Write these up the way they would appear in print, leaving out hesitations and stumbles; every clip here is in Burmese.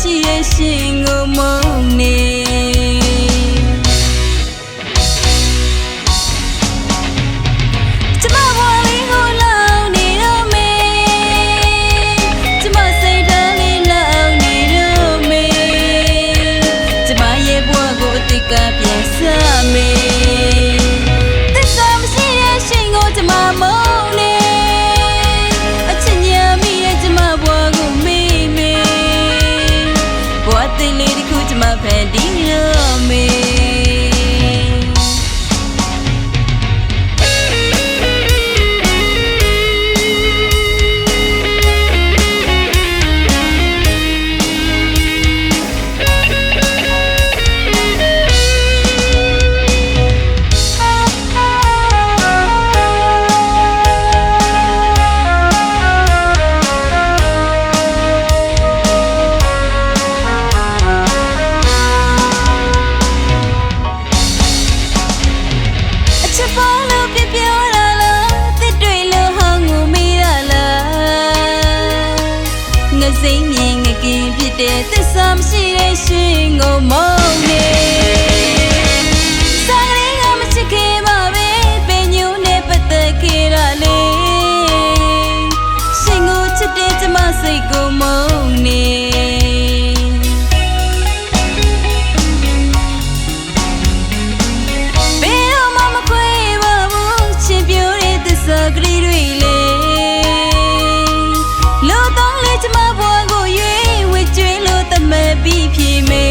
မရှိရဲ့ရှင်ကိုမုန်းနေကျမဘဝလေးကိုလောင်နေတော့မေကျမစိတ်ဓာတ်လေးလောင်နေတော့မေကျမရဲ့ဘဝကိုအတိတ်ကပြန်စမေသစ္စာမရှိရဲ့ရှင်ကိုကျမမုန်းနေအချစ်ညာမိရဲ့ကျမဘဝကိုမေ့မေဘဝတိတ်လေးတစ်ခုကျမဖန်တီးတော့မေစိတ်မြင်ငကင်ဖြစ်တဲ့သစ္စာမရှိတဲ့ရှင်ကိုမုန်းနေစာကလေးကမချစ်ခဲ့ပါပဲပင်ညူနဲ့ပတ်သက်ခဲ့ရလေရှင်ကိုချစ်တဲ့ကျမစိတ်ကိုမုန်းနေဘယ်တော့မှမခွဲပါဘူးချစ်ပြိုးတဲ့သစ္စာကလေးတွေလေလို့တော့လေကျမဘဝကိုရွေးဝေကျွေးလို့တမက်ပြီးဖြေမေ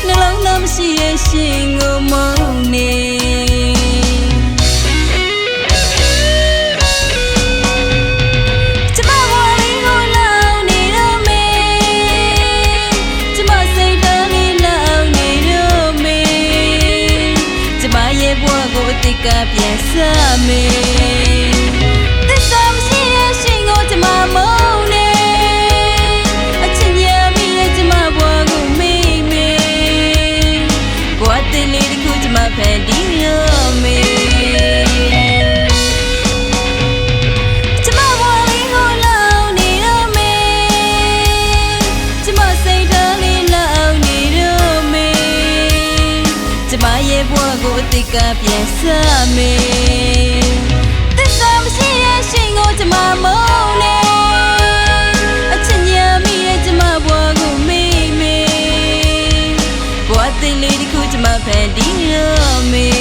နှလုံးသားမရှိရဲ့ရှင်ကိုမုန်းနေကျမဘဝလေးကိုလောင်နေတော့မေကျမစိတ်ဓာတ်လေးလောင်နေတော့မေကျမရဲ့ဘဝကိုအတိတ်ကပြန်စမေဖန်တီးရမေကျမဘဝလေးကိုလောင်နေတော့မေကျမစိတ်ဓာတ်လေးလောင်နေတော့မေကျမရဲ့ဘဝကိုအတိတ်ကပြန်စမေသစ္စာမရှိရဲ့ရှင်ကိုကျမမုန်းနေအချစ်ညာမိရဲ့ကျမဘဝကိုမေ့မေဘဝတိတ်လေးတစ်ခုကျမဖန်တီးရme